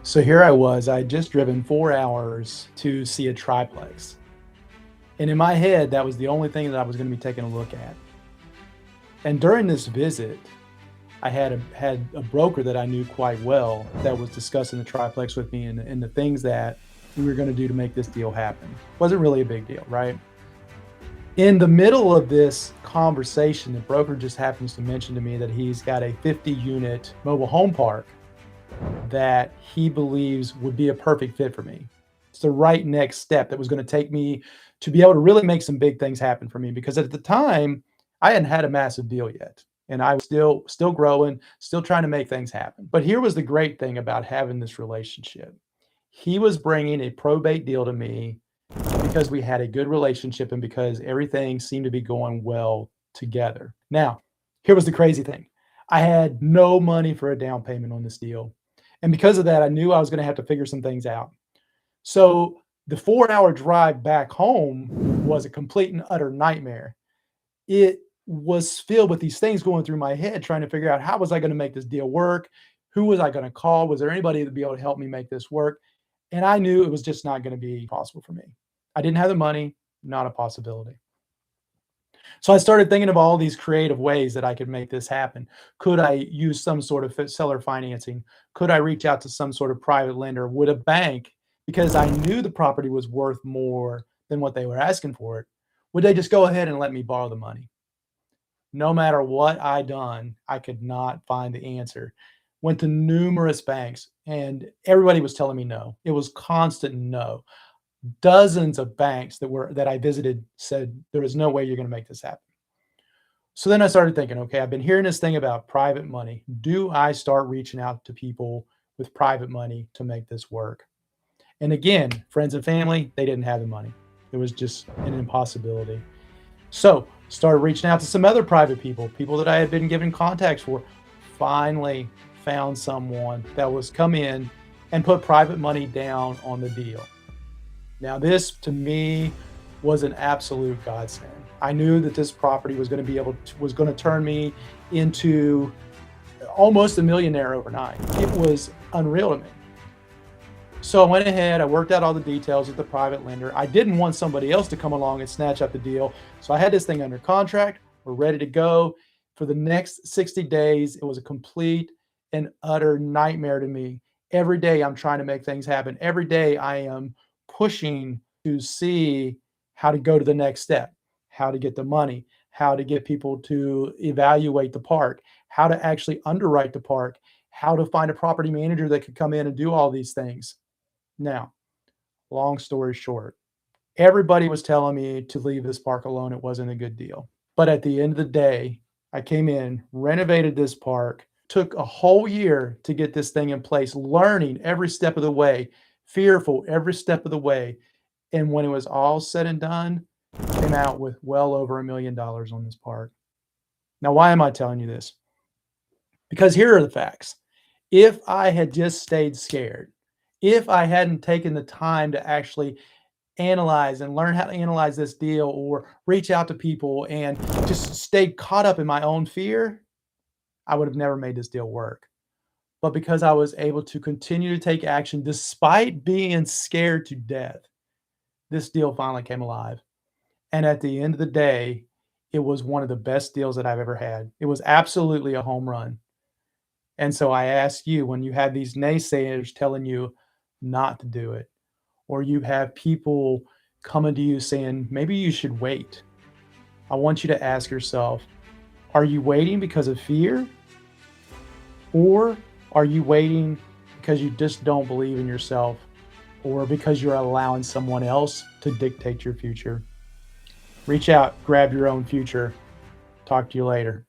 So here I was, I had just driven 4 hours to see a triplex. And in my head, that was the only thing that I was going to be taking a look at. And during this visit, I had a broker that I knew quite well that was discussing the triplex with me and the things that we were going to do to make this deal happen. Wasn't really a big deal, right? In the middle of this conversation, the broker just happens to mention to me that he's got a 50 unit mobile home park that he believes would be a perfect fit for me. It's the right next step that was going to take me to be able to really make some big things happen for me because at the time I hadn't had a massive deal yet and I was still growing, still trying to make things happen. But here was the great thing about having this relationship. He was bringing a probate deal to me because we had a good relationship and because everything seemed to be going well together. Now, here was the crazy thing. I had no money for a down payment on this deal. And because of that, I knew I was going to have to figure some things out. So the 4 hour drive back home was a complete and utter nightmare. It was filled with these things going through my head, trying to figure out how was I going to make this deal work? Who was I going to call? Was there anybody to be able to help me make this work? And I knew it was just not going to be possible for me. I didn't have the money, not a possibility. So I started thinking of all these creative ways that I could make this happen. Could I use some sort of seller financing? Could I reach out to some sort of private lender? Would a bank, because I knew the property was worth more than what they were asking for it, would they just go ahead and let me borrow the money? No matter what I done, I could not find the answer. Went to numerous banks and everybody was telling me no. It was constant no. Dozens of banks that I visited said there is no way you're going to make this happen. So then I started thinking, okay, I've been hearing this thing about private money. Do I start reaching out to people with private money to make this work? And again, friends and family, they didn't have the money. It was just an impossibility. So started reaching out to some other private people, people that I had been given contacts for. Finally found someone that was come in and put private money down on the deal. Now, this to me was an absolute godsend. I knew that this property was going to was going to turn me into almost a millionaire overnight. It was unreal to me. So I went ahead, I worked out all the details with the private lender. I didn't want somebody else to come along and snatch up the deal. So I had this thing under contract. We're ready to go. For the next 60 days, it was a complete and utter nightmare to me. Every day I'm trying to make things happen. Every day I am pushing to see how to go to the next step, how to get the money, how to get people to evaluate the park, how to actually underwrite the park, how to find a property manager that could come in and do all these things. Now, long story short, everybody was telling me to leave this park alone. It wasn't a good deal. But at the end of the day, I came in, renovated this park, took a whole year to get this thing in place, learning every step of the way, fearful every step of the way. And when it was all said and done, came out with well over $1 million on this park. Now, why am I telling you this? Because here are the facts. If I had just stayed scared, if I hadn't taken the time to actually analyze and learn how to analyze this deal or reach out to people and just stay caught up in my own fear, I would have never made this deal work. But because I was able to continue to take action despite being scared to death, this deal finally came alive. And at the end of the day, it was one of the best deals that I've ever had. It was absolutely a home run. And so I ask you, when you have these naysayers telling you not to do it, or you have people coming to you saying, maybe you should wait, I want you to ask yourself, are you waiting because of fear? Or are you waiting because you just don't believe in yourself or because you're allowing someone else to dictate your future? Reach out, grab your own future. Talk to you later.